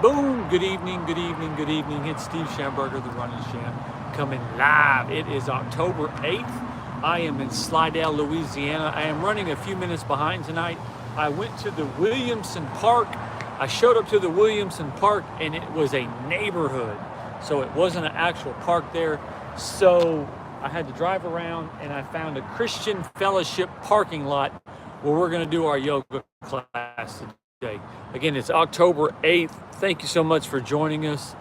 Boom! Good evening, good evening, good evening. It's Steve Schamberger, the Running Sham, coming live. It is October 8th. I am in Slidell, Louisiana. I am running a few minutes behind tonight. I went to the Williamson Park. I showed up to the Williamson Park and it was a neighborhood. So it wasn't an actual park there. So I had to drive around and I found a Christian Fellowship parking lot where we're going to do our yoga class today. Again, it's October 8th. Thank you so much for joining us.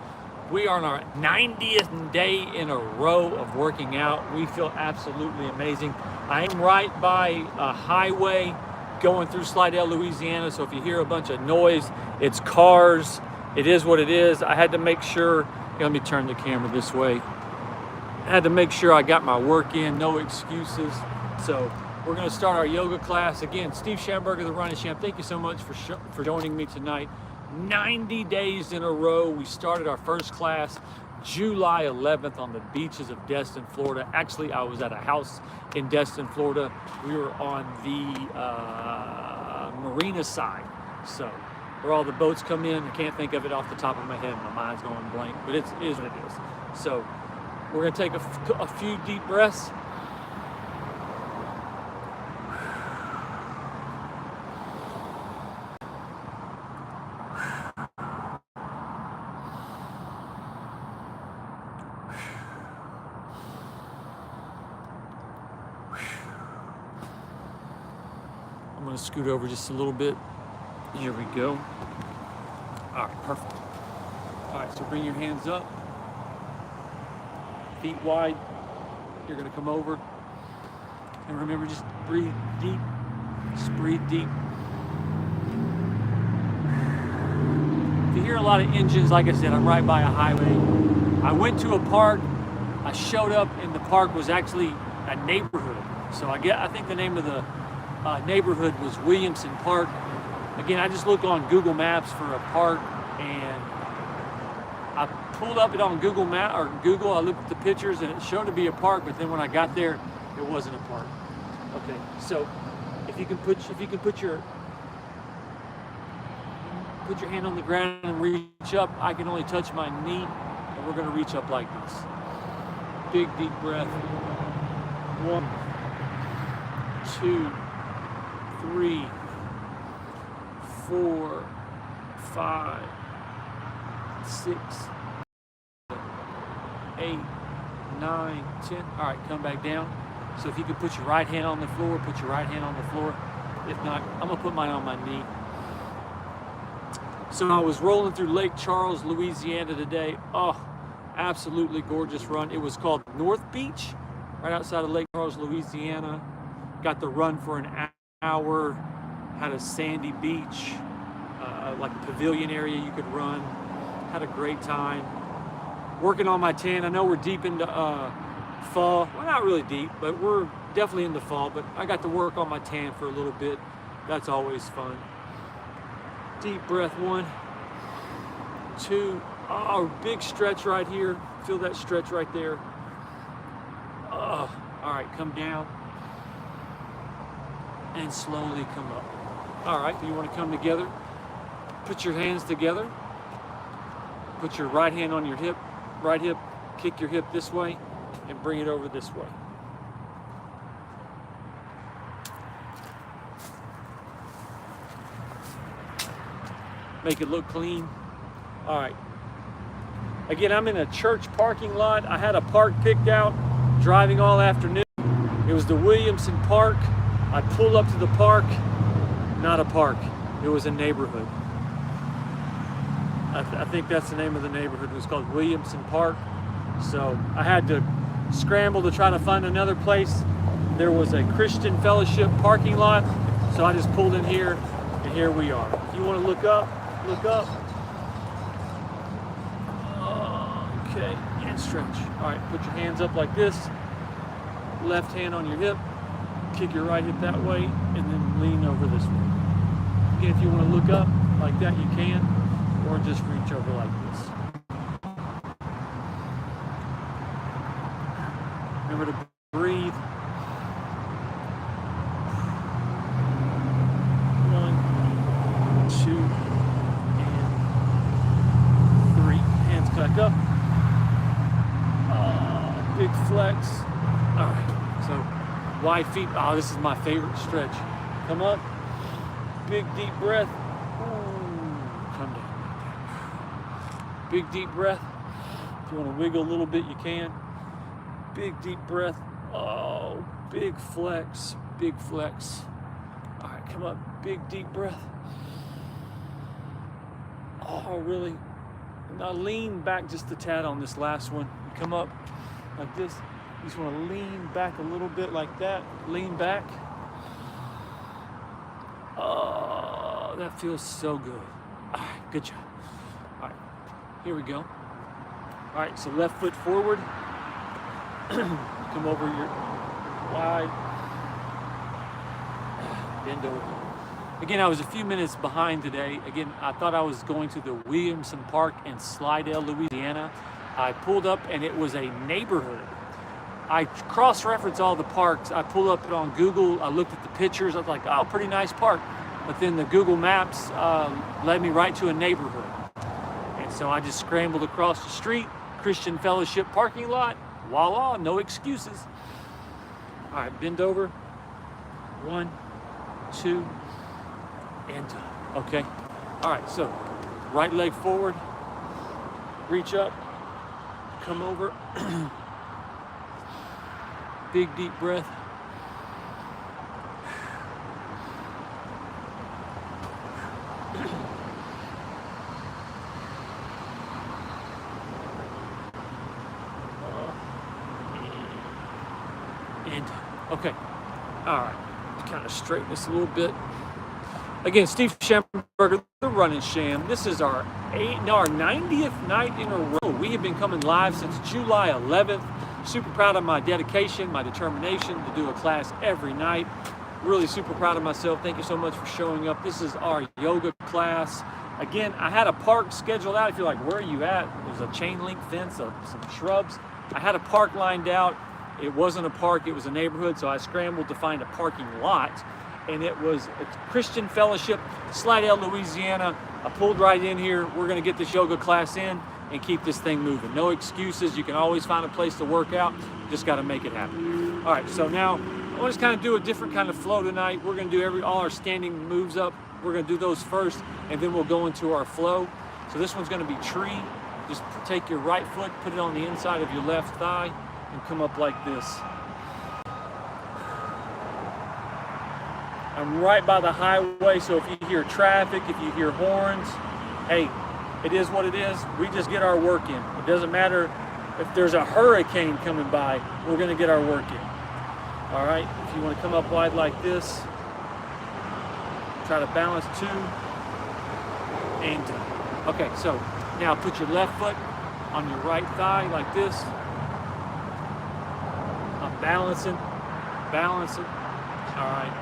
We are on our 90th day in a row of working out. We feel absolutely amazing. I am right by a highway going through Slidell, Louisiana. So if you hear a bunch of noise, it's cars. It is what it is. I had to make sure, let me turn the camera this way. I had to make sure I got my work in, no excuses. So we're going to start our yoga class. Again, Steve Schamberger, the Running Sham. Thank you so much for joining me tonight. 90 days in a row. We started our first class July 11th on the beaches of Destin, Florida. Actually, I was at a house in Destin, Florida. We were on the marina side. So where all the boats come in. I can't think of it off the top of my head. My mind's going blank, but it is what it is. So we're going to take a few deep breaths. I'm going to scoot over just a little bit. Here we go. All right, perfect. All right, so bring your hands up. Feet wide. You're going to come over. And remember, just breathe deep. Just breathe deep. If you hear a lot of engines, like I said, I'm right by a highway. I went to a park. I showed up, and the park was actually a neighborhood. So I think the name of the neighborhood was Williamson Park. Again, I just looked on Google Maps for a park, and I pulled up it on Google Map or Google. I looked at the pictures, and it showed to be a park. But then when I got there, it wasn't a park. Okay, so if you can put your hand on the ground and reach up. I can only touch my knee, and we're going to reach up like this. Big deep breath. 1, 2, 3, 4, 5, 6, 8, 9, 10. All right, come back down. So if you could put your right hand on the floor, put your right hand on the floor. If not, I'm gonna put mine on my knee. So I was rolling through Lake Charles, Louisiana today. Oh, absolutely gorgeous run. It was called North Beach, right outside of Lake Charles, Louisiana. Got the run for an hour. Had a sandy beach, like a pavilion area you could run. Had a great time. Working on my tan. I know we're deep into fall. Well, not really deep, but we're definitely into fall. But I got to work on my tan for a little bit. That's always fun. Deep breath. 1, 2. Oh, big stretch right here. Feel that stretch right there. Oh, all right, come down. And slowly come up. All right, you want to come together? Put your hands together. Put your right hand on your hip, right hip, kick your hip this way, and bring it over this way. Make it look clean. All right. Again, I'm in a church parking lot. I had a park picked out, driving all afternoon. It was the Williamson Park. I pulled up to the park, not a park, it was a neighborhood. I think that's the name of the neighborhood. It was called Williamson Park. So I had to scramble to try to find another place. There was a Christian Fellowship parking lot, so I just pulled in here, and here we are. If you want to look up, look up. Okay, and stretch. All right, put your hands up like this. Left hand on your hip. Kick your right hip that way, and then lean over this way. Again, if you want to look up like that, you can, or just reach over like this. Remember to breathe. 1, 2, and back up. Big flex. All right, so wide feet. Oh, this is my favorite stretch. Come up, big deep breath. Ooh, come down. Big deep breath. If you want to wiggle a little bit, you can. Big deep breath. Oh, big flex, big flex. All right, come up, big deep breath. Oh, really? Now lean back just a tad on this last one. Come up like this. You just want to lean back a little bit like that. Lean back. Oh, that feels so good. All right, good job. All right, here we go. All right, so left foot forward. Come over your wide. Bend over. Again, I was a few minutes behind today. Again, I thought I was going to the Williamson Park in Slidell, Louisiana. I pulled up and it was a neighborhood. I cross-referenced all the parks. I pulled up it on Google. I looked at the pictures. I was like, oh, pretty nice park. But then the Google Maps led me right to a neighborhood. And so I just scrambled across the street, Christian Fellowship parking lot. Voila, no excuses. All right, bend over. 1, 2, and done. Okay. All right, so right leg forward, reach up, come over, big deep breath. And okay, all right, kind of straighten this a little bit. Again, Steve Schamberger, the Running Sham. This is our 90th night in a row. We have been coming live since July 11th. Super proud of my dedication, my determination to do a class every night. Really super proud of myself. Thank you so much for showing up. This is our yoga class. Again, I had a park scheduled out. If you're like, where are you at? There's a chain link fence, some shrubs. I had a park lined out. It wasn't a park, it was a neighborhood, so I scrambled to find a parking lot. And it was a Christian Fellowship, Slidell, Louisiana. I pulled right in here. We're gonna get this yoga class in and keep this thing moving. No excuses, you can always find a place to work out. Just gotta make it happen. All right, so now I want to kind of do a different kind of flow tonight. We're gonna do all our standing moves up. We're gonna do those first, and then we'll go into our flow. So this one's gonna be tree. Just take your right foot, put it on the inside of your left thigh, and come up like this. I'm right by the highway, so if you hear traffic, if you hear horns, hey, it is what it is. We just get our work in. It doesn't matter if there's a hurricane coming by, we're gonna get our work in. All right, if you wanna come up wide like this, try to balance 2, and okay, so now put your left foot on your right thigh like this. I'm balancing. All right.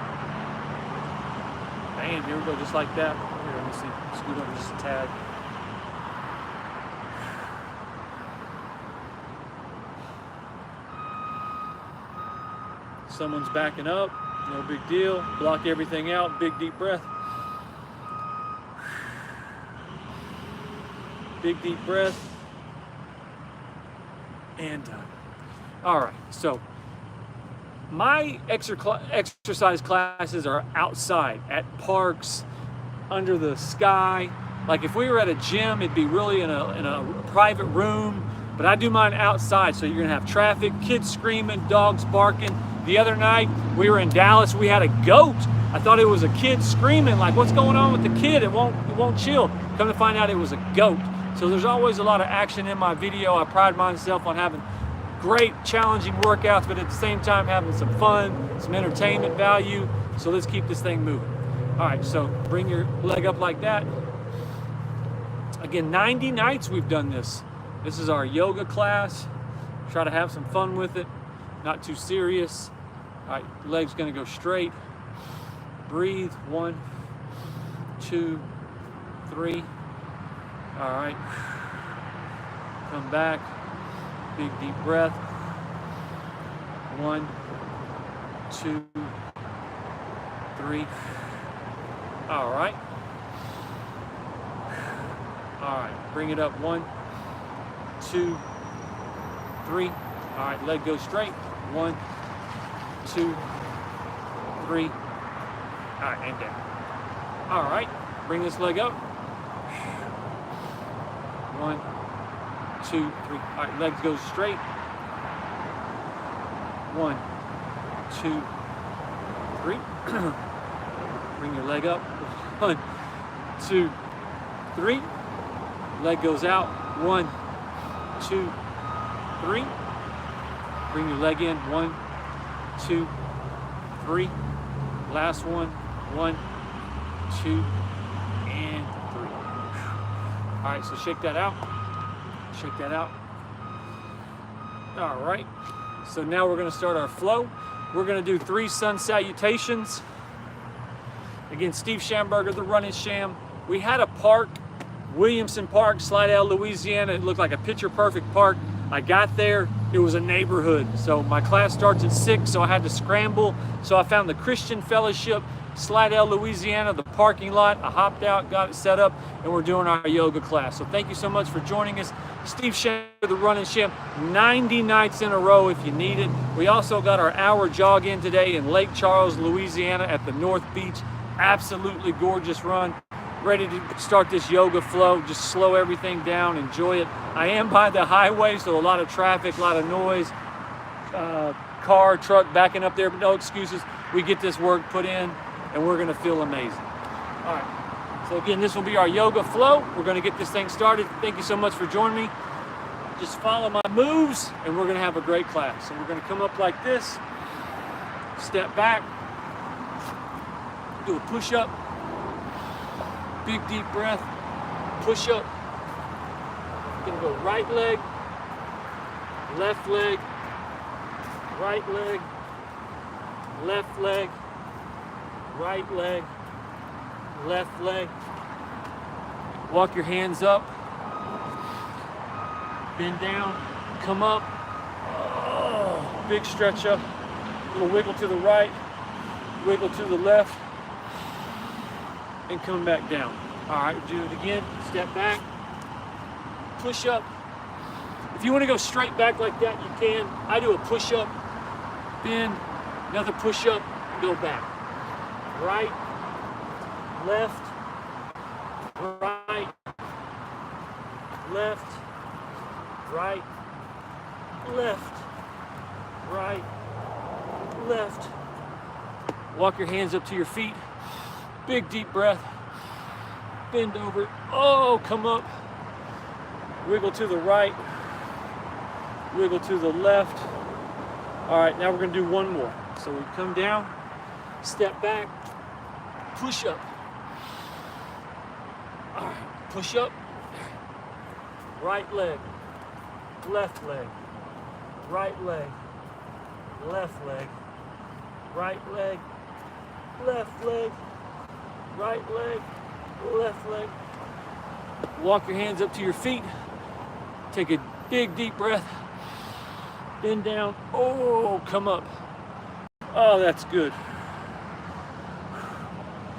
Bam, here we go, just like that. Here, let me see, scoot over just a tad. Someone's backing up, no big deal. Block everything out, big deep breath. Big deep breath. And done. All right, so my exercise classes are outside, at parks, under the sky. Like if we were at a gym, it'd be really in a private room, but I do mine outside, so you're gonna have traffic, kids screaming, dogs barking. The other night, we were in Dallas, we had a goat. I thought it was a kid screaming, like, what's going on with the kid? It won't chill. Come to find out it was a goat. So there's always a lot of action in my video. I pride myself on having great, challenging workouts, but at the same time having some fun, some entertainment value. So let's keep this thing moving. All right, so bring your leg up like that. Again, 90 nights we've done this. This is our yoga class. Try to have some fun with it, not too serious. All right, leg's gonna go straight. Breathe, 1, 2, 3. All right, come back. Big deep breath. 1, 2, 3. All right. All right, bring it up. 1, 2, 3. All right, leg goes straight. 1, 2, 3. All right, and down. All right, bring this leg up. 1, 2, 3. All right, legs go straight. 1, 2, 3. Bring your leg up. 1, 2, 3. Leg goes out. 1, 2, 3. Bring your leg in. 1, 2, 3. Last one. 1, 2, and 3. All right, so shake that out. Shake that out. All right. So now we're going to start our flow. We're going to do 3 sun salutations. Again, Steve Schamberger, the Running Sham. We had a park, Williamson Park, Slidell, Louisiana. It looked like a picture-perfect park. I got there, it was a neighborhood. So my class starts at 6, so I had to scramble. So I found the Christian Fellowship, Slidell, Louisiana, the parking lot. I hopped out, got it set up, and we're doing our yoga class. So thank you so much for joining us. Steve Schamberger, the Running Sham, 90 nights in a row if you need it. We also got our hour jog in today in Lake Charles, Louisiana at the North Beach. Absolutely gorgeous run. Ready to start this yoga flow. Just slow everything down, enjoy it. I am by the highway, so a lot of traffic, a lot of noise, car, truck backing up there, but no excuses. We get this work put in and we're gonna feel amazing. All right, so again, this will be our yoga flow. We're gonna get this thing started. Thank you so much for joining me. Just follow my moves and we're gonna have a great class. So we're gonna come up like this, step back, do a push-up, big deep breath, push-up. Gonna go right leg, left leg, right leg, left leg, right leg, left leg. Walk your hands up, bend down, come up. Oh, big stretch up, little wiggle to the right, wiggle to the left, and come back down. All right, do it again. Step back, push up. If you want to go straight back like that, you can. I do a push up, bend, another push up, go back. Right, left, right, left, right, left, right, left. Walk your hands up to your feet. Big deep breath. Bend over. Oh, come up. Wiggle to the right. Wiggle to the left. All right, now we're going to do one more. So we come down, step back, push up. All right, push up. Right leg, left leg, right leg, left leg, right leg, left leg, right leg, left leg. Walk your hands up to your feet. Take a big deep breath. Bend down. Oh, come up. Oh, that's good.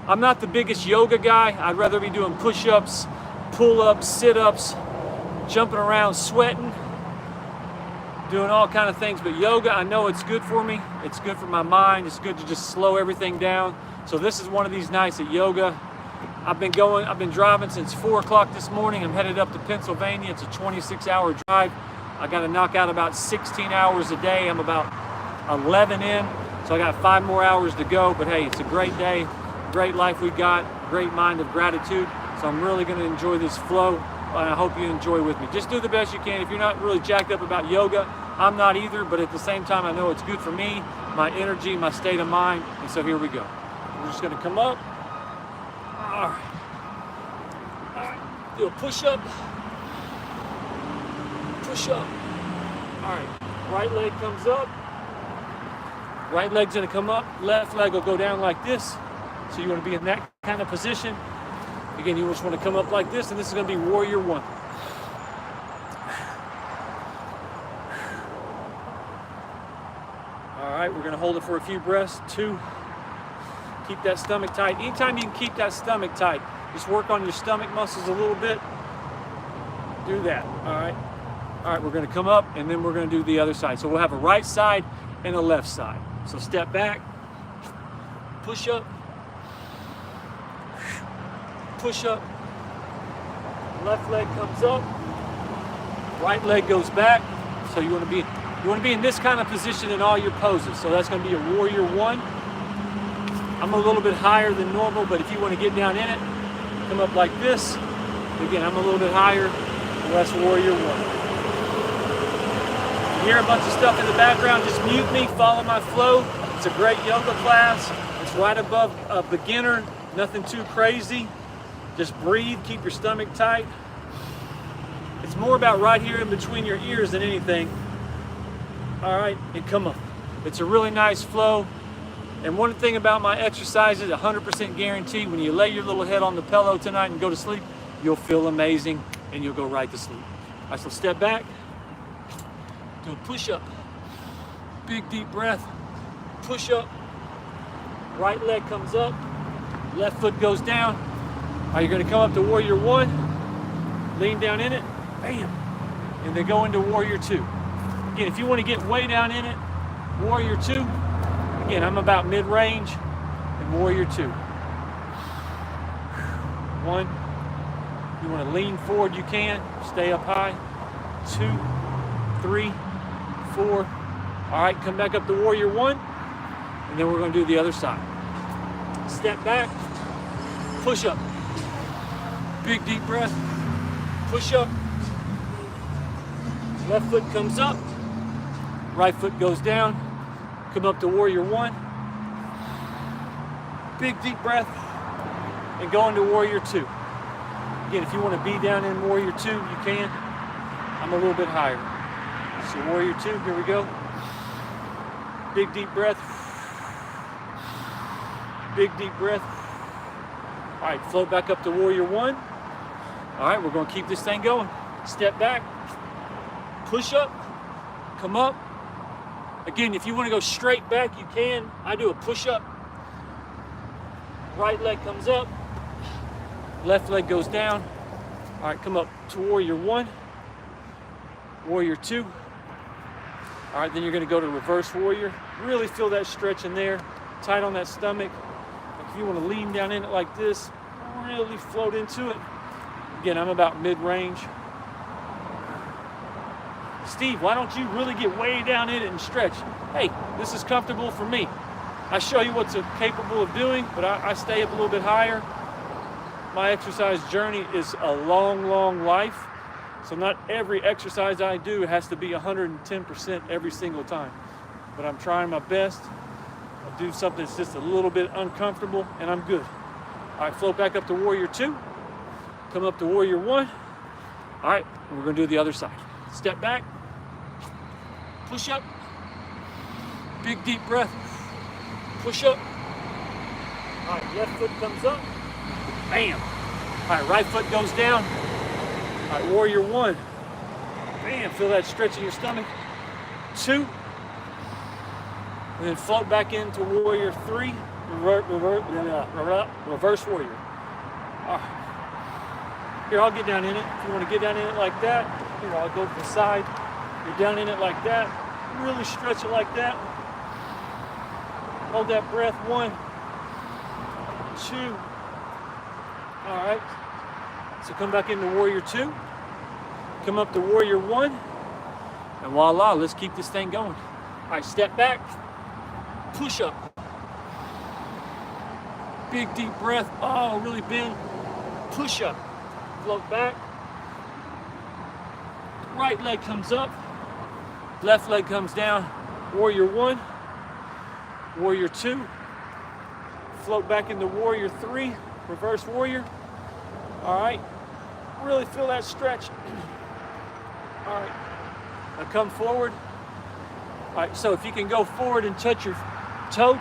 I'm not the biggest yoga guy. I'd rather be doing push-ups, pull-ups, sit-ups, jumping around, sweating, doing all kind of things. But yoga, I know it's good for me. It's good for my mind. It's good to just slow everything down. So this is one of these nights at yoga. I've been driving since 4 o'clock this morning. I'm headed up to Pennsylvania. It's a 26-hour drive. I got to knock out about 16 hours a day. I'm about 11 in, so I got 5 more hours to go. But hey, it's a great day, great life we got, great mind of gratitude. So I'm really going to enjoy this flow, and I hope you enjoy with me. Just do the best you can. If you're not really jacked up about yoga, I'm not either, but at the same time, I know it's good for me, my energy, my state of mind. And so here we go. We're just going to come up. All right. All right. Do a push-up. Push-up. All right. Right leg comes up. Right leg's going to come up. Left leg will go down like this. So you want to be in that kind of position. Again, you just want to come up like this, and this is going to be warrior one. All right, we're going to hold it for a few breaths. 2. Keep that stomach tight. Anytime you can keep that stomach tight, just work on your stomach muscles a little bit. Do that, all right? All right, we're gonna come up and then we're gonna do the other side. So we'll have a right side and a left side. So step back, push up, push up, left leg comes up, right leg goes back. So you wanna be in this kind of position in all your poses. So that's gonna be a warrior one. I'm a little bit higher than normal, but if you wanna get down in it, come up like this. Again, I'm a little bit higher, and that's warrior one. If you hear a bunch of stuff in the background, just mute me, follow my flow. It's a great yoga class. It's right above a beginner, nothing too crazy. Just breathe, keep your stomach tight. It's more about right here in between your ears than anything. All right, and come up. It's a really nice flow. And one thing about my exercises, 100% guarantee, when you lay your little head on the pillow tonight and go to sleep, you'll feel amazing and you'll go right to sleep. All right, so step back, do a push-up, big deep breath, push up, right leg comes up, left foot goes down. All right, you're gonna come up to warrior one, lean down in it, bam, and then go into warrior two. Again, if you wanna get way down in it, warrior two, again, I'm about mid-range, and warrior two. One, you wanna lean forward, you can, stay up high. 2, 3, 4. All right, come back up to warrior one, and then we're gonna do the other side. Step back, push up. Big deep breath, push up. Left foot comes up, right foot goes down. Come up to warrior one. Big deep breath, and go into warrior two. Again, if you wanna be down in warrior two, you can. I'm a little bit higher. So warrior two, here we go. Big deep breath. Big deep breath. All right, float back up to warrior one. All right, we're gonna keep this thing going. Step back, push up, come up. Again, if you wanna go straight back, you can. I do a push up. Right leg comes up, left leg goes down. All right, come up to warrior one, warrior two. All right, then you're gonna go to reverse warrior. Really feel that stretch in there, tight on that stomach. If you wanna lean down in it like this, really float into it. Again, I'm about mid-range. Steve, why don't you really get way down in it and stretch? Hey, this is comfortable for me. I show you what's capable of doing, but I stay up a little bit higher. My exercise journey is a long, long life. So not every exercise I do has to be 110% every single time. But I'm trying my best. I'll do something that's just a little bit uncomfortable, and I'm good. All right, float back up to warrior two. Come up to warrior one. All right, and we're gonna do the other side. Step back, push up, big deep breath, push up. All right, left foot comes up, bam. All right, right foot goes down. All right, warrior one, bam, feel that stretch in your stomach. 2, and then float back into warrior 3, reverse warrior. All right. Here, I'll get down in it. If you want to get down in it like that, here, I'll go to the side. You're down in it like that. Really stretch it like that. Hold that breath. 1, 2. All right. So come back into warrior 2. Come up to warrior 1. And voila, let's keep this thing going. All right, step back. Push up. Big deep breath. Oh, really bend. Push up. Float back. Right leg comes up. Left leg comes down. Warrior 1. Warrior 2. Float back into warrior 3. Reverse warrior. All right. Really feel that stretch. All right. Now come forward. All right. So if you can go forward and touch your toe.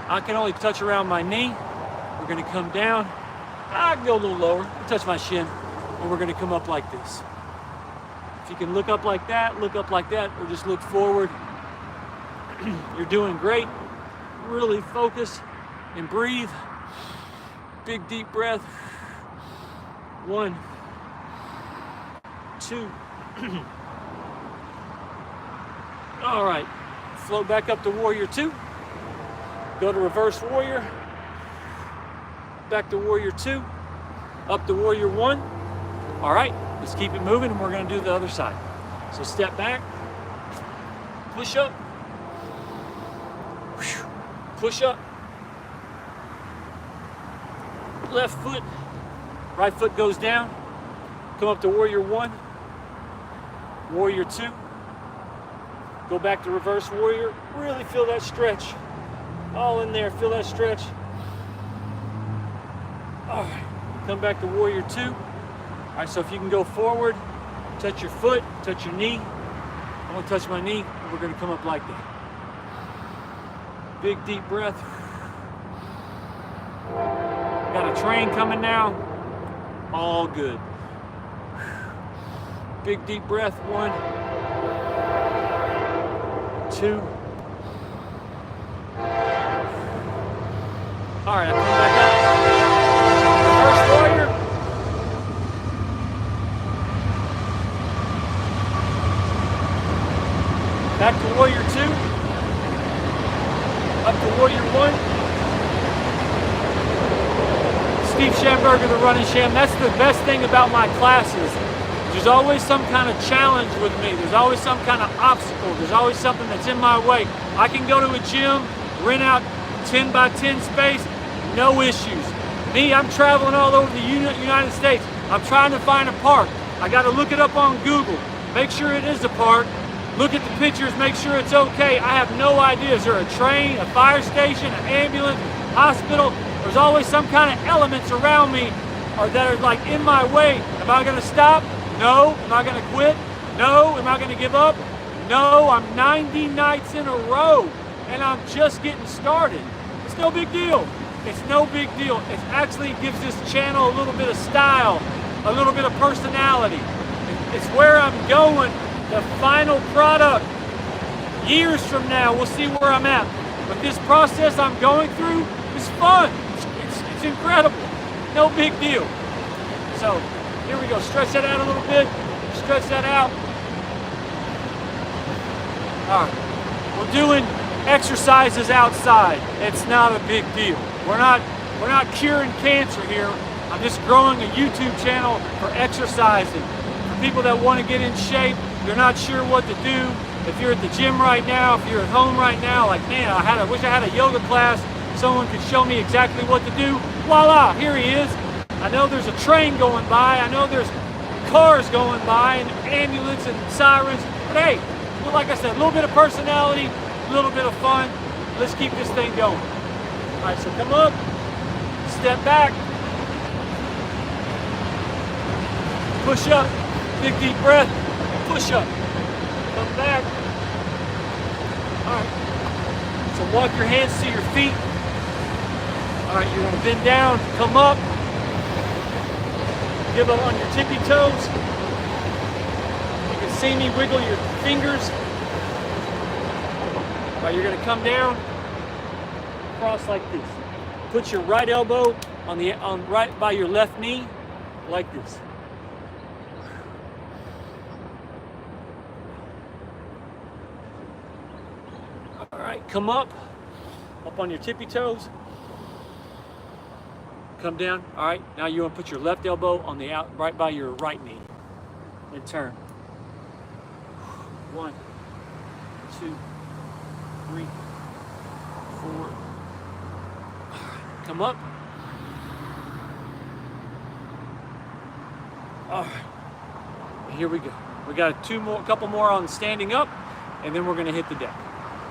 I can only touch around my knee. We're going to come down. I can go a little lower, touch my shin, and we're gonna come up like this. If you can look up like that, or just look forward, you're doing great. Really focus and breathe. Big deep breath. 1, 2. All right, float back up to warrior 2. Go to reverse warrior. Back to warrior 2. Up to warrior 1. All right, let's keep it moving and we're gonna do the other side. So step back, push up, push up, left foot, right foot goes down, come up to warrior 1, warrior 2, go back to reverse warrior, really feel that stretch, all in there, feel that stretch. All right, come back to warrior 2. All right, so if you can go forward, touch your foot, touch your knee. I'm gonna touch my knee, and we're gonna come up like that. Big deep breath. Got a train coming now. All good. Big deep breath. 1, 2. All right, come back up. First warrior. Back to warrior 2. Up to warrior 1. Steve Schamberger, the Running Sham. That's the best thing about my classes. There's always some kind of challenge with me. There's always some kind of obstacle. There's always something that's in my way. I can go to a gym, rent out 10 by 10 space, no issues. Me, I'm traveling all over the United States. I'm trying to find a park. I got to look it up on Google, make sure it is a park, look at the pictures, make sure it's okay. I have no idea. Is there a train, a fire station, an ambulance, hospital? There's always some kind of elements around me or that are like in my way. Am I going to stop? No. Am I going to quit? No. Am I going to give up? No. I'm 90 nights in a row and I'm just getting started. It's no big deal. It's no big deal. It actually gives this channel a little bit of style, a little bit of personality. It's where I'm going. The final product, years from now, we'll see where I'm at. But this process I'm going through is fun. It's incredible. No big deal. So here we go. Stretch that out a little bit. Stretch that out. All right. We're doing exercises outside. It's not a big deal. We're not curing cancer here. I'm just growing a YouTube channel for exercising. For people that want to get in shape, you're not sure what to do. If you're at the gym right now, if you're at home right now, like, man, I wish I had a yoga class. Someone could show me exactly what to do. Voila, here he is. I know there's a train going by. I know there's cars going by and ambulance and sirens. But hey, like I said, a little bit of personality, a little bit of fun. Let's keep this thing going. All right, so come up, step back, push up, big deep breath, push up, come back. All right, so walk your hands to your feet. All right, you're gonna bend down, come up, give up on your tippy toes. You can see me wiggle your fingers. All right, you're gonna come down, cross like this. Put your right elbow on right by your left knee, like this. All right, come up on your tippy toes. Come down. All right, now you want to put your left elbow on the right by your right knee and turn. 1, 2, 3, 4. Come up. All right, here we go. We got a couple more on standing up, and then we're going to hit the deck.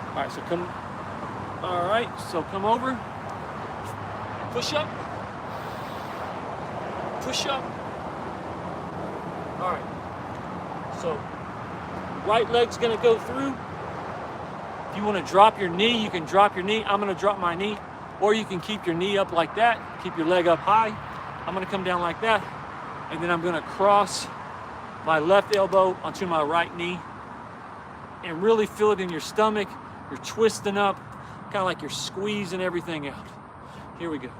All right, so come. All right, so come over. Push up. Push up. All right. So right leg's gonna go through. If you want to drop your knee, you can drop your knee. I'm gonna drop my knee, or you can keep your knee up like that. Keep your leg up high. I'm gonna come down like that, and then I'm gonna cross my left elbow onto my right knee, and really feel it in your stomach. You're twisting up, kind of like you're squeezing everything out. Here we go.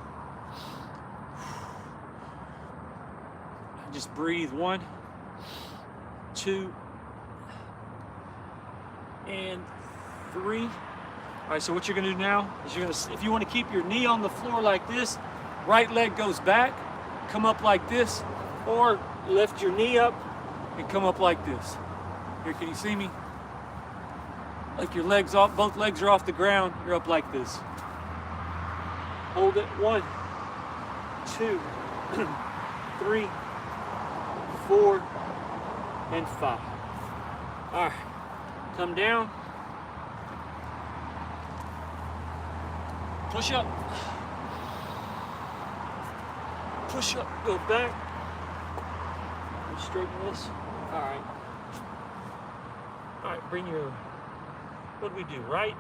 Just breathe. 1, 2, and 3. All right, so what you're gonna do now is you're gonna, if you wanna keep your knee on the floor like this, right leg goes back, come up like this, or lift your knee up and come up like this. Here, can you see me? Like your legs off, both legs are off the ground, you're up like this. Hold it, 1, 2, 3, 4, and 5. All right, come down. Push up. Push up, go back. Let me straighten this. All right. All right, bring your, what did we do, right?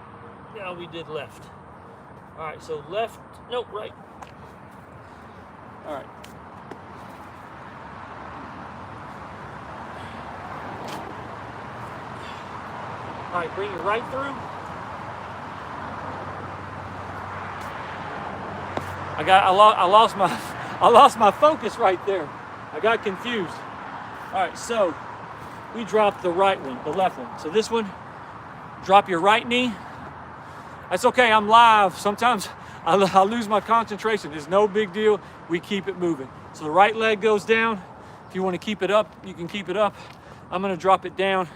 Now we did left. All right, so left, nope, right. All right. All right, bring it right through. I lost my focus right there. I got confused. All right, so we dropped the right one, the left one. So this one, drop your right knee. That's okay, I'm live. Sometimes I'll lose my concentration. It's no big deal. We keep it moving. So the right leg goes down. If you want to keep it up, you can keep it up. I'm gonna drop it down,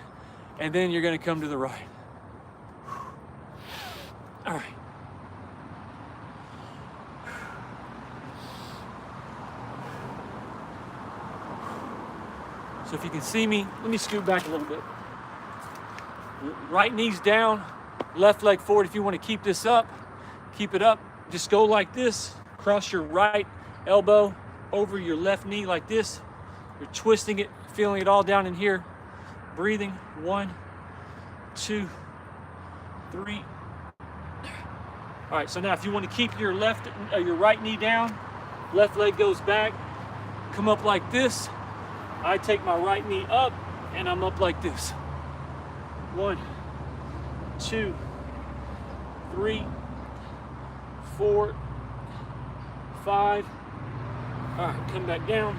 and then you're gonna come to the right. All right. So if you can see me, let me scoot back a little bit. Right knee's down, left leg forward. If you want to keep this up, keep it up. Just go like this. Cross your right elbow over your left knee like this. You're twisting it, feeling it all down in here. Breathing. 1, 2, 3. All right, so now if you want to keep your your right knee down, left leg goes back, come up like this. I take my right knee up and I'm up like this. 1, 2, 3, 4, 5. All right, come back down.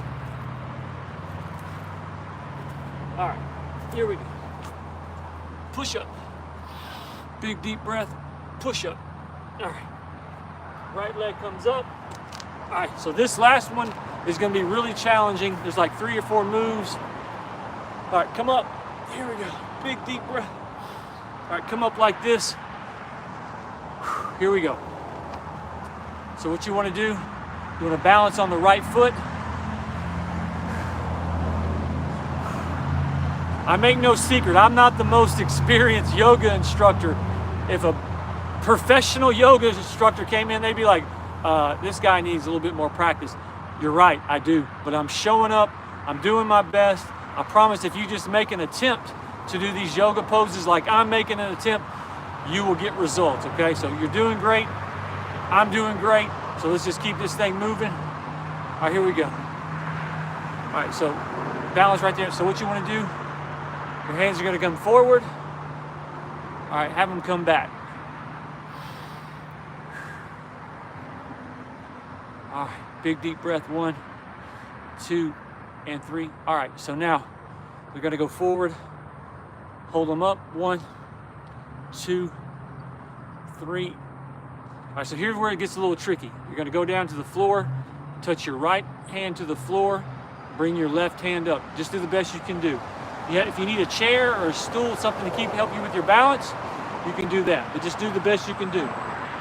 All right, here we go. Push up. Big deep breath, push up. All right, right leg comes up. All right, so this last one is gonna be really challenging. There's like 3 or 4 moves. All right, come up. Here we go, big deep breath. All right, come up like this. Here we go. So what you wanna do, you wanna balance on the right foot. I make no secret, I'm not the most experienced yoga instructor. If a professional yoga instructor came in, they'd be like, this guy needs a little bit more practice. You're right, I do, but I'm showing up, I'm doing my best. I promise if you just make an attempt to do these yoga poses like I'm making an attempt, you will get results, okay? So you're doing great, I'm doing great, so let's just keep this thing moving. All right, here we go. All right, so balance right there. So what you wanna do, your hands are gonna come forward. All right, have them come back. All right, big deep breath, 1, 2, and 3. All right, so now we're gonna go forward, hold them up, 1, 2, 3. All right, so here's where it gets a little tricky. You're gonna go down to the floor, touch your right hand to the floor, bring your left hand up. Just do the best you can do. Yeah, if you need a chair or a stool, something to help you with your balance, you can do that, but just do the best you can do.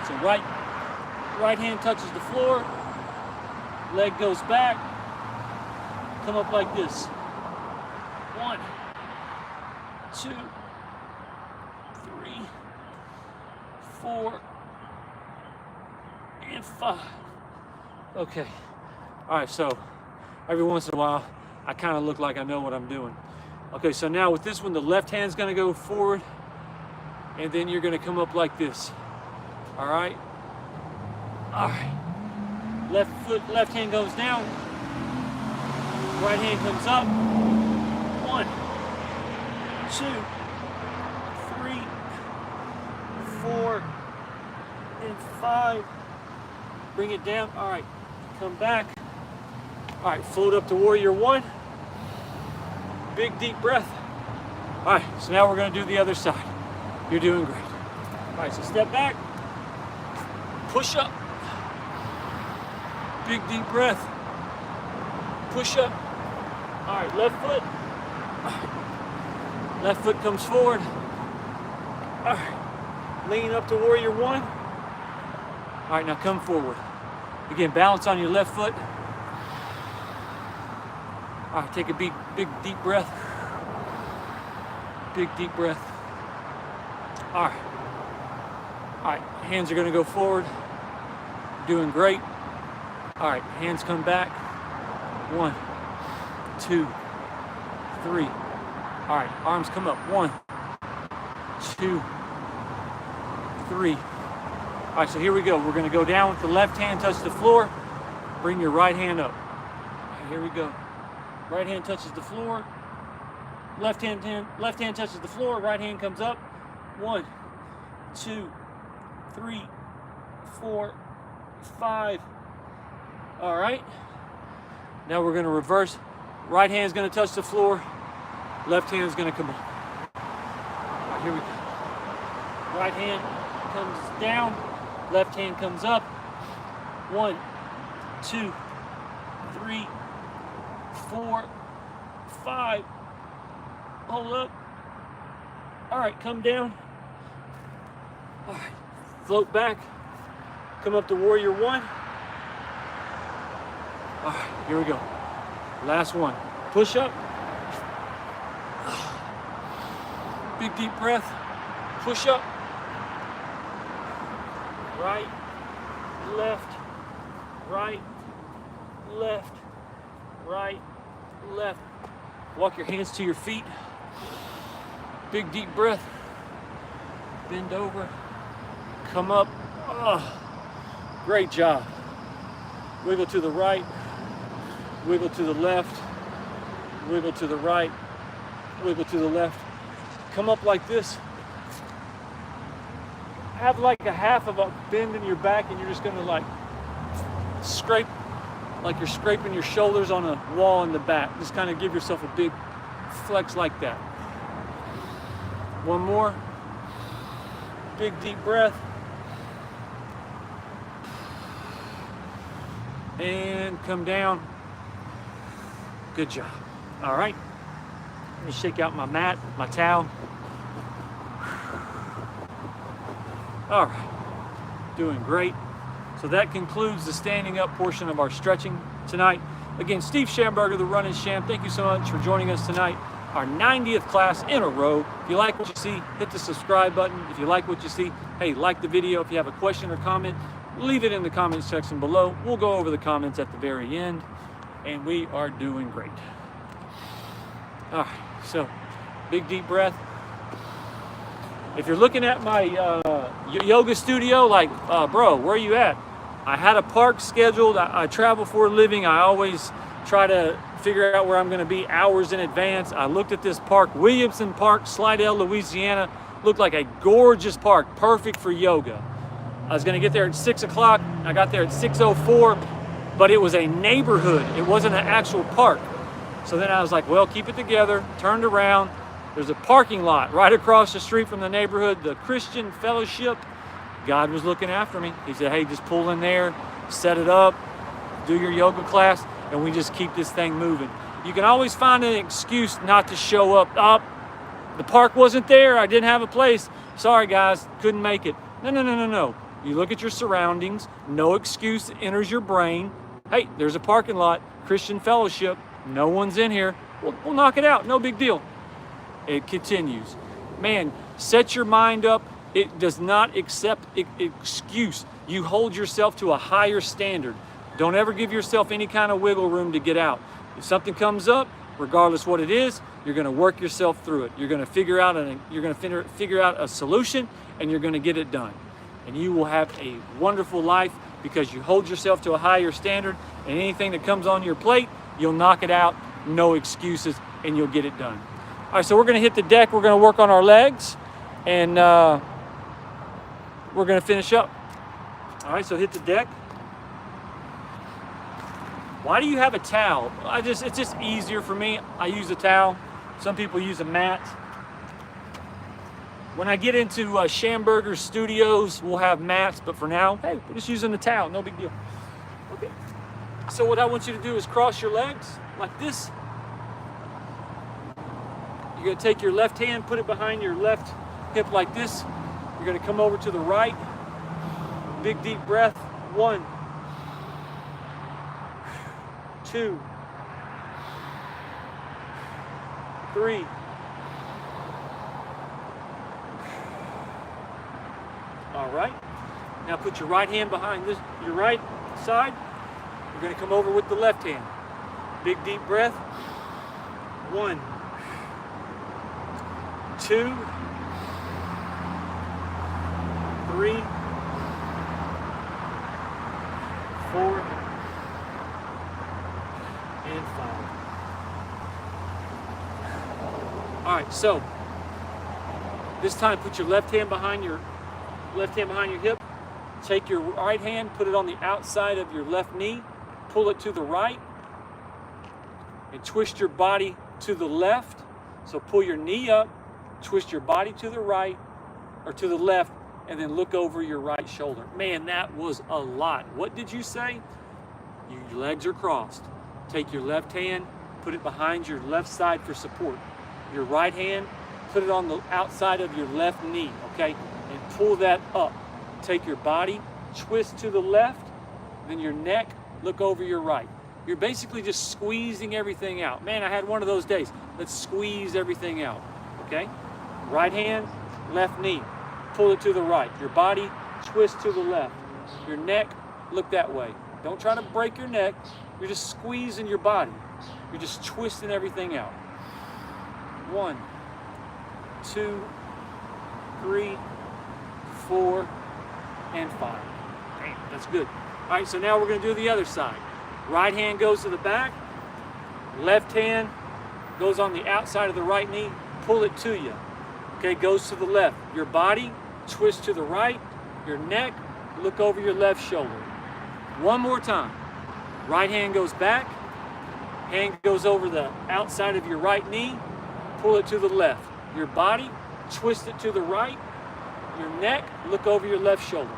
So right hand touches the floor, leg goes back, come up like this. 1, 2, 3, 4, and 5. Okay. All right, so every once in a while, I kind of look like I know what I'm doing. Okay, so now with this one, the left hand's gonna go forward, and then you're gonna come up like this. All right? All right. Left hand goes down. Right hand comes up. 1, 2, 3, 4, and 5. Bring it down. All right, come back. All right, float up to warrior 1. Big deep breath. All right, so now we're gonna do the other side. You're doing great. All right, so step back, push up. Big deep breath, push up. All right, left foot. Left foot comes forward. All right, lean up to warrior one. All right, now come forward. Again, balance on your left foot. All right, take a big deep breath. Big deep breath. All right. All right, hands are gonna go forward. Doing great. All right, hands come back. 1, 2, 3. All right, arms come up. 1, 2, 3. All right, so here we go. We're gonna go down with the left hand, touch the floor. Bring your right hand up. Here we go. Right hand touches the floor. Left hand touches the floor. Right hand comes up. 1, 2, 3, 4, 5. All right. Now we're going to reverse. Right hand is going to touch the floor. Left hand is going to come up. All right, here we go. Right hand comes down. Left hand comes up. 1, 2, 3, 4, 5. Hold up. All right, come down. All right, float back. Come up to warrior one. All right, here we go. Last one. Push up. Big deep breath. Push up. Right, left, right, left, right, left. Walk your hands to your feet. Big deep breath. Bend over. Come up. Oh, great job. Wiggle to the right. Wiggle to the left. Wiggle to the right. Wiggle to the left. Come up like this. Have like a half of a bend in your back, and you're just gonna like scrape, like you're scraping your shoulders on a wall in the back. Just kind of give yourself a big flex like that. One more. Big deep breath. And come down. Good job. All right. Let me shake out my mat, my towel. All right. Doing great. So that concludes the standing up portion of our stretching tonight. Again, Steve Schamberger, the Running Champ, thank you so much for joining us tonight. Our 90th class in a row. If you like what you see, hit the subscribe button. If you like what you see, hey, like the video. If you have a question or comment, leave it in the comments section below. We'll go over the comments at the very end. And we are doing great. All right, so big deep breath. If you're looking at my yoga studio, like, bro, where are you at? I had a park scheduled. I travel for a living. I always try to figure out where I'm going to be hours in advance. I looked at this park, Williamson Park, Slidell, Louisiana. Looked like a gorgeous park, perfect for yoga. I was going to get there at 6 o'clock. I got there at 6:04, but it was a neighborhood. It wasn't an actual park. So then I was like, well, keep it together. Turned around. There's a parking lot right across the street from the neighborhood, the Christian Fellowship. God was looking after me. He said, hey, just pull in there, set it up, do your yoga class, and we just keep this thing moving. You can always find an excuse not to show up. The park wasn't there. I didn't have a place. Sorry, guys, couldn't make it. No. You look at your surroundings. No excuse enters your brain. Hey, there's a parking lot, Christian Fellowship. No one's in here. We'll knock it out. No big deal. It continues. Man, set your mind up. It does not accept excuse. You hold yourself to a higher standard. Don't ever give yourself any kind of wiggle room to get out. If something comes up, regardless what it is, you're going to work yourself through it. You're going to figure out a solution, and you're going to get it done. And you will have a wonderful life because you hold yourself to a higher standard, and anything that comes on your plate, you'll knock it out, no excuses, and you'll get it done. All right, so we're going to hit the deck. We're going to work on our legs, and we're going to finish up. All right, so hit the deck. Why do you have a towel? It's just easier for me. I use a towel. Some people use a mat. When I get into Schamberger Studios, we'll have mats, but for now, hey, we're just using the towel, no big deal. Okay. So what I want you to do is cross your legs like this. You're gonna take your left hand, put it behind your left hip like this. You're gonna come over to the right. Big deep breath. 1, 2, 3. All right. Now put your right hand behind your right side. You're going to come over with the left hand. Big deep breath. 1, 2, 3, 4, and 5. All right, so this time put your left hand behind your hip. Take your right hand, put it on the outside of your left knee, pull it to the right, and twist your body to the left. So pull your knee up, twist your body to the right or to the left, and then look over your right shoulder. Man, that was a lot. What did you say? Your legs are crossed. Take your left hand, put it behind your left side for support. Your right hand, put it on the outside of your left knee, okay? And pull that up. Take your body, twist to the left, then your neck, look over your right. You're basically just squeezing everything out. Man, I had one of those days. Let's squeeze everything out, okay? Right hand, left knee, pull it to the right. Your body, twist to the left. Your neck, look that way. Don't try to break your neck. You're just squeezing your body. You're just twisting everything out. 1, 2, 3, 4, and 5. Damn, that's good. All right, so now we're going to do the other side. Right hand goes to the back. Left hand goes on the outside of the right knee. Pull it to you. Okay, goes to the left. Your body, twist to the right. Your neck, look over your left shoulder. One more time. Right hand goes back. Hand goes over the outside of your right knee. Pull it to the left. Your body, twist it to the right. Your neck, look over your left shoulder.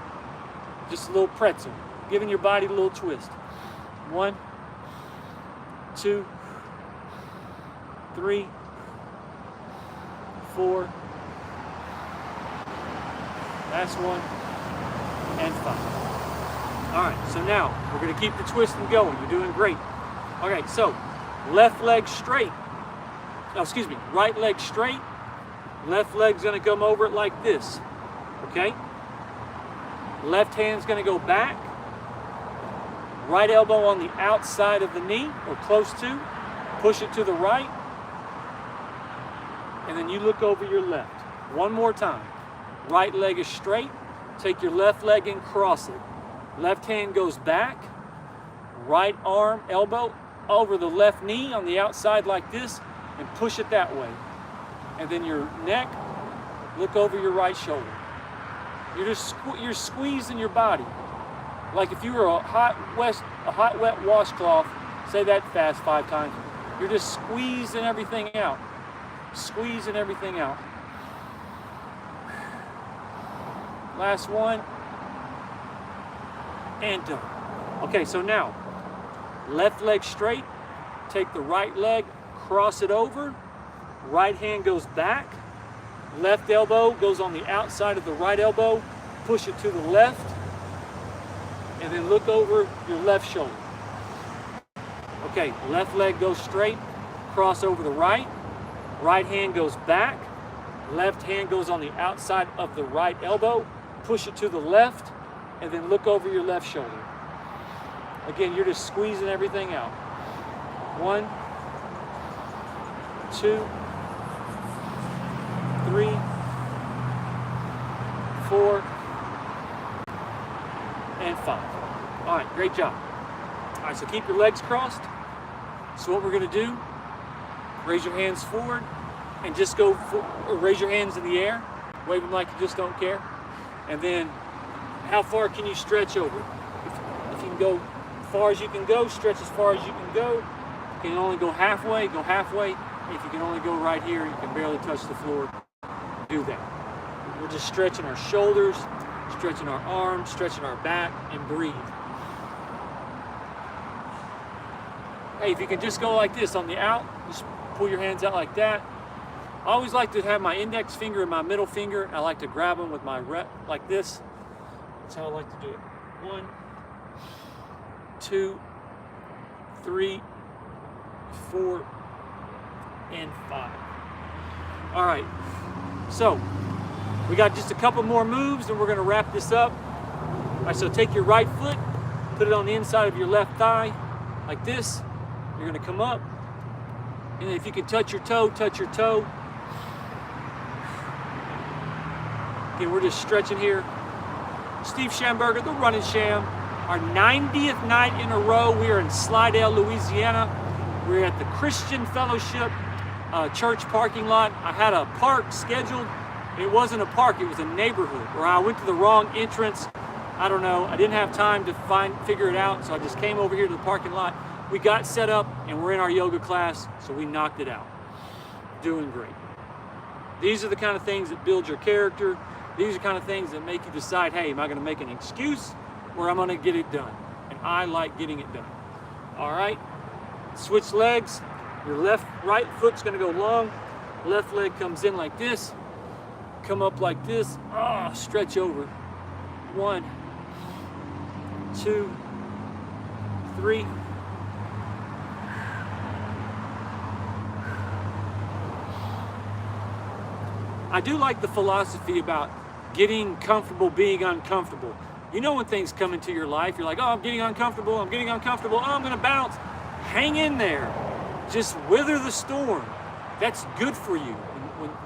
Just a little pretzel, giving your body a little twist. 1, 2, 3, 4. Last one, and 5. All right, so now we're going to keep the twisting going. You're doing great. Okay, so left leg straight. No, excuse me, right leg straight. Left leg's going to come over it like this. Okay? Left hand's going to go back. Right elbow on the outside of the knee, or close to. Push it to the right. And then you look over your left. One more time. Right leg is straight. Take your left leg and cross it. Left hand goes back. Right arm, elbow, over the left knee on the outside like this, and push it that way. And then your neck, look over your right shoulder. You're squeezing your body. Like if you were a hot wet washcloth, say that fast 5 times. You're just squeezing everything out. Squeezing everything out. Last one. And done. Okay, so now, left leg straight. Take the right leg, cross it over. Right hand goes back. Left elbow goes on the outside of the right elbow. Push it to the left. And then look over your left shoulder. Okay, left leg goes straight. Cross over the right. Right hand goes back. Left hand goes on the outside of the right elbow. Push it to the left. And then look over your left shoulder. Again, you're just squeezing everything out. 1, 2, 3, 4, and 5. All right, great job. All right, so keep your legs crossed. So what we're going to do, raise your hands forward and just go, raise your hands in the air. Wave them like you just don't care. And then how far can you stretch over? If you can go as far as you can go, stretch as far as you can go. You can only go halfway, If you can only go right here, you can barely touch the floor, do that. We're just stretching our shoulders, stretching our arms, stretching our back, and breathe. Hey, if you can just go like this on the out, just pull your hands out like that. I always like to have my index finger and my middle finger. I like to grab them with my rep like this. That's how I like to do it. 1, 2, 3, 4, and 5. All right, so we got just a couple more moves and we're gonna wrap this up. All right, so take your right foot, put it on the inside of your left thigh, like this. You're gonna come up, and if you can touch your toe, touch your toe. Again, we're just stretching here. Steve Schamberger, the Running Sham. Our 90th night in a row. We are in Slidell, Louisiana. We're at the Christian Fellowship church parking lot. I had a park scheduled. It wasn't a park, it was a neighborhood, where I went to the wrong entrance. I don't know, I didn't have time to figure it out, so I just came over here to the parking lot. We got set up and we're in our yoga class, so we knocked it out. Doing great. These are the kind of things that build your character. These are the kind of things that make you decide, hey, am I gonna make an excuse or I'm gonna get it done? And I like getting it done. All right, switch legs. Your right foot's gonna go long. Left leg comes in like this. Come up like this. Stretch over. 1, 2, 3. I do like the philosophy about getting comfortable being uncomfortable. You know, when things come into your life, you're like, oh, I'm getting uncomfortable, oh, I'm gonna bounce. Hang in there. Just weather the storm. That's good for you.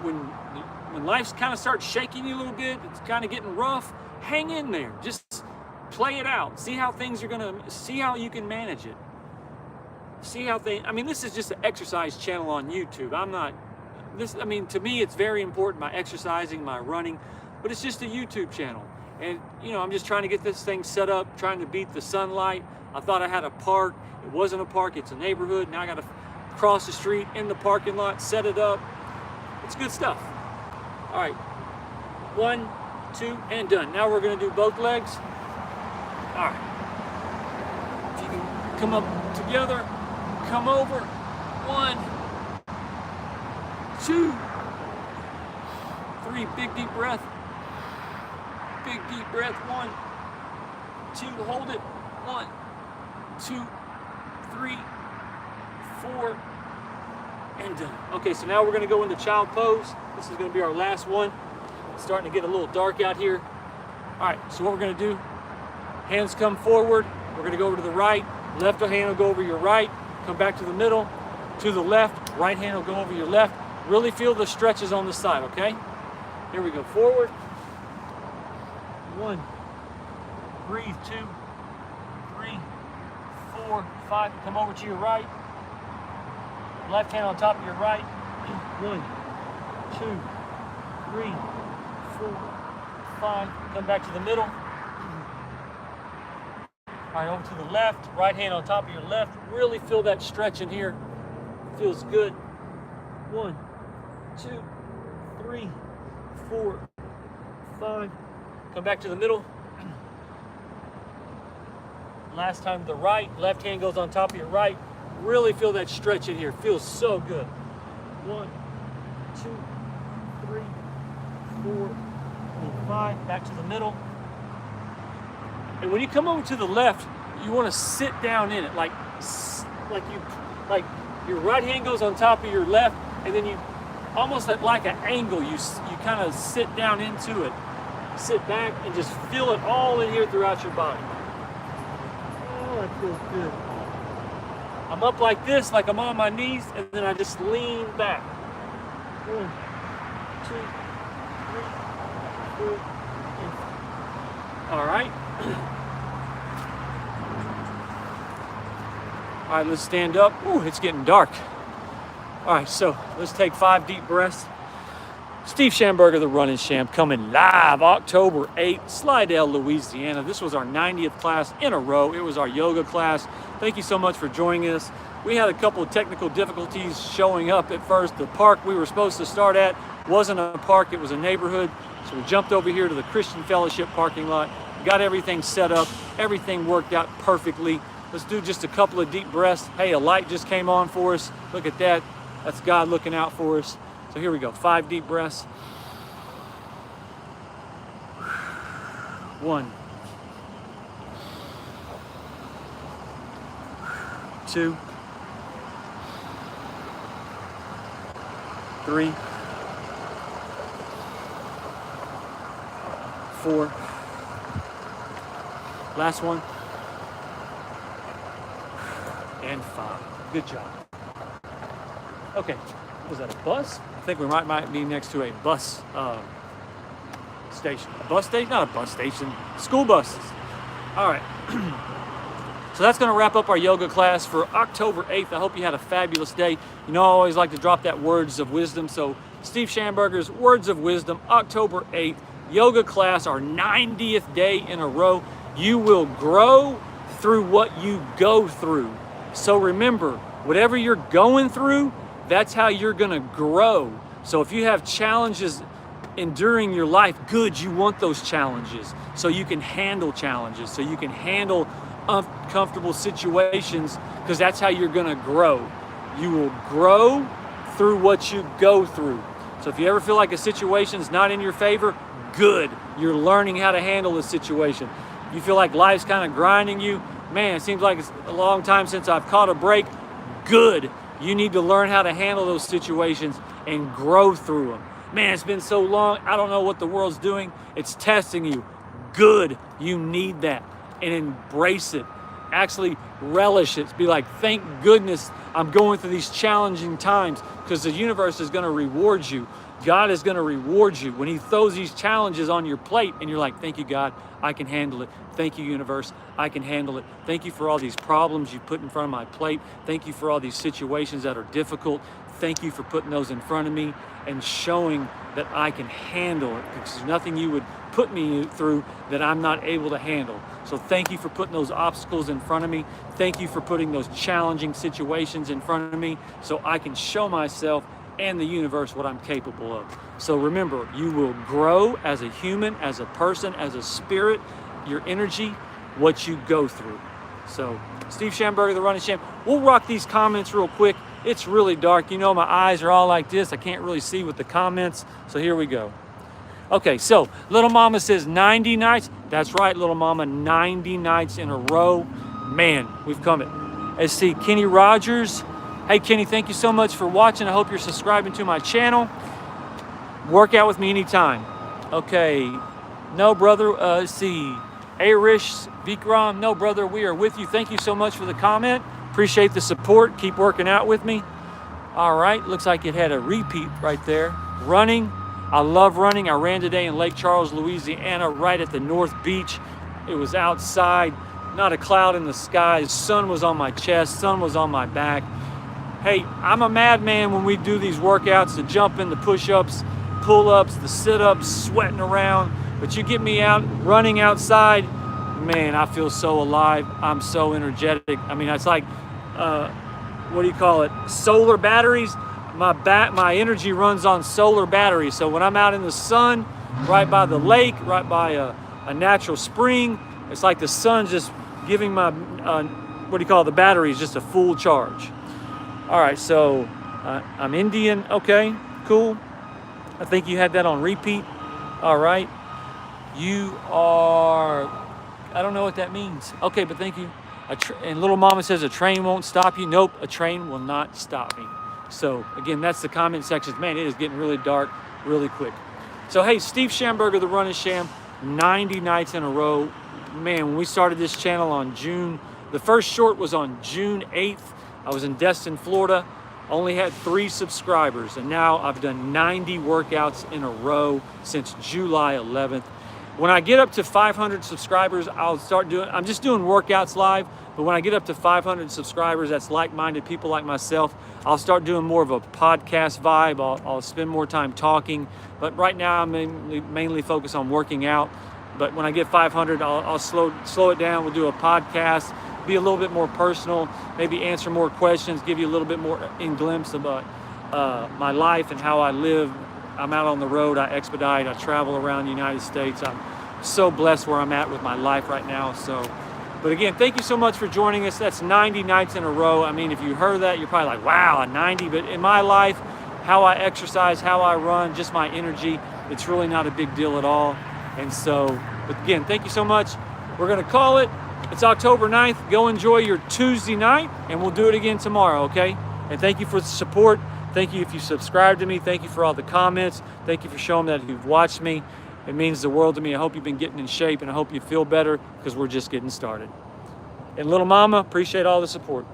When life kind of starts shaking you a little bit, it's kind of getting rough, hang in there. Just play it out. See how see how you can manage it. This is just an exercise channel on YouTube. To me, it's very important, my exercising, my running, but it's just a YouTube channel. And, I'm just trying to get this thing set up, trying to beat the sunlight. I thought I had a park. It wasn't a park, it's a neighborhood. Now I got to cross the street in the parking lot, set it up. It's good stuff. All right, 1, 2, and done. Now we're gonna do both legs. All right, if you can come up together, come over. 1, 2, 3, big deep breath. Big deep breath, 1, 2, hold it. 1, 2, 3, 4, and done. Okay, so now we're gonna go into child pose. This is gonna be our last one. It's starting to get a little dark out here. All right, so what we're gonna do, hands come forward. We're gonna go over to the right. Left hand will go over your right. Come back to the middle, to the left. Right hand will go over your left. Really feel the stretches on the side, okay? Here we go, forward. 1, breathe, 2, 3, 4, 5. Come over to your right. Left hand on top of your right. 1, 2, 3, 4, 5. Come back to the middle. All right, over to the left. Right hand on top of your left. Really feel that stretch in here. Feels good. 1, 2, 3, 4, 5. Come back to the middle. Last time to the right. Left hand goes on top of your right. Really feel that stretch in here. Feels so good. 1, 2, 3, 4, and 5. Back to the middle. And when you come over to the left, you want to sit down in it, like your right hand goes on top of your left, and then you almost at like an angle. You kind of sit down into it. Sit back and just feel it all in here throughout your body. Oh, that feels good. I'm up like this, like I'm on my knees, and then I just lean back. 1, 2, 3, 4, and... All right. All right, let's stand up. Ooh, it's getting dark. All right, so let's take 5 deep breaths. Steve Schamberger, the Running Sham, coming live October 8th, Slidell, Louisiana. This was our 90th class in a row. It was our yoga class. Thank you so much for joining us. We had a couple of technical difficulties showing up at first. The park we were supposed to start at wasn't a park, it was a neighborhood. So we jumped over here to the Christian Fellowship parking lot, got everything set up, everything worked out perfectly. Let's do just a couple of deep breaths. Hey, a light just came on for us. Look at that. That's God looking out for us. So here we go, 5 deep breaths. 1, 2, 3, 4. Last one. And 5. Good job. Okay, was that a bus? I think we might be next to a bus station. A bus station? Not a bus station. School buses. All right. So that's going to wrap up our yoga class for October 8th. I hope you had a fabulous day. You know, I always like to drop that words of wisdom. So Steve Schamberger's Words of Wisdom, October 8th. Yoga class, our 90th day in a row. You will grow through what you go through. So remember, whatever you're going through, that's how you're going to grow. So if you have challenges enduring your life, good, you want those challenges so you can handle challenges, so you can handle uncomfortable situations, because that's how you're going to grow. You will grow through what you go through. So if you ever feel like a situation's not in your favor, good, you're learning how to handle the situation. If you feel like life's kind of grinding you, man, it seems like it's a long time since I've caught a break, good, you need to learn how to handle those situations and grow through them. Man, it's been so long, I don't know what the world's doing, it's testing you. Good, you need that. And embrace it. Actually relish it. Be like, thank goodness I'm going through these challenging times, because the universe is going to reward you. God is going to reward you when he throws these challenges on your plate and you're like, thank you, God, I can handle it. Thank you, universe, I can handle it. Thank you for all these problems you put in front of my plate. Thank you for all these situations that are difficult. Thank you for putting those in front of me and showing that I can handle it, because there's nothing you would put me through that I'm not able to handle. So thank you for putting those obstacles in front of me. Thank you for putting those challenging situations in front of me so I can show myself and the universe what I'm capable of. So remember, you will grow as a human, as a person, as a spirit, your energy, what you go through. So Steve Schamberger, the Running Champ. We'll rock these comments real quick. It's really dark. You know, my eyes are all like this. I can't really see with the comments. So here we go. Okay, so Little Mama says 90 nights. That's right, Little Mama, 90 nights in a row. Man, we've come it. Let's see, Kenny Rogers. Hey, Kenny, thank you so much for watching. I hope you're subscribing to my channel. Work out with me anytime. Okay, no, brother. Let's see, Arish Vikram. No, brother, we are with you. Thank you so much for the comment. Appreciate the support. Keep working out with me. All right, looks like it had a repeat right there. Running. I love running. I ran today in Lake Charles, Louisiana, right at the North Beach. It was outside, not a cloud in the sky. The sun was on my chest, sun was on my back. Hey, I'm a madman when we do these workouts, the jumping, the push-ups, pull-ups, the sit-ups, sweating around. But you get me out, running outside, man, I feel so alive. I'm so energetic. I mean, it's like, what do you call it? Solar batteries. My energy runs on solar batteries. So when I'm out in the sun, right by the lake, right by a natural spring, it's like the sun's just giving my, what do you call it, the batteries just a full charge. All right, so I'm Indian. Okay, cool. I think you had that on repeat. All right. You are, I don't know what that means. Okay, but thank you. And Little Mama says a train won't stop you. Nope, a train will not stop me. So again, that's the comment section. Man, it is getting really dark really quick. So hey, Steve Schamberger, the Running Sham, 90 nights in a row. Man, when we started this channel on the first short was on June 8th. I was in Destin, Florida. Only had 3 subscribers, and now I've done 90 workouts in a row since July 11th. When I get up to 500 subscribers, I'll start doing, I'm just doing workouts live, but when I get up to 500 subscribers, that's like-minded people like myself, I'll start doing more of a podcast vibe. I'll spend more time talking, but right now I'm mainly focused on working out. But when I get 500, I'll slow it down. We'll do a podcast, be a little bit more personal, maybe answer more questions, give you a little bit more in glimpse about my life and how I live. I'm out on the road, I expedite, I travel around the United States. I'm so blessed where I'm at with my life right now. So, but again, thank you so much for joining us. That's 90 nights in a row. I mean, if you heard that, you're probably like, wow, a 90. But in my life, how I exercise, how I run, just my energy, it's really not a big deal at all. And so, but again, thank you so much. We're going to call it. It's October 9th. Go enjoy your Tuesday night, and we'll do it again tomorrow, okay? And thank you for the support. Thank you if you subscribe to me. Thank you for all the comments. Thank you for showing that you've watched me. It means the world to me. I hope you've been getting in shape, and I hope you feel better because we're just getting started. And little mama, appreciate all the support.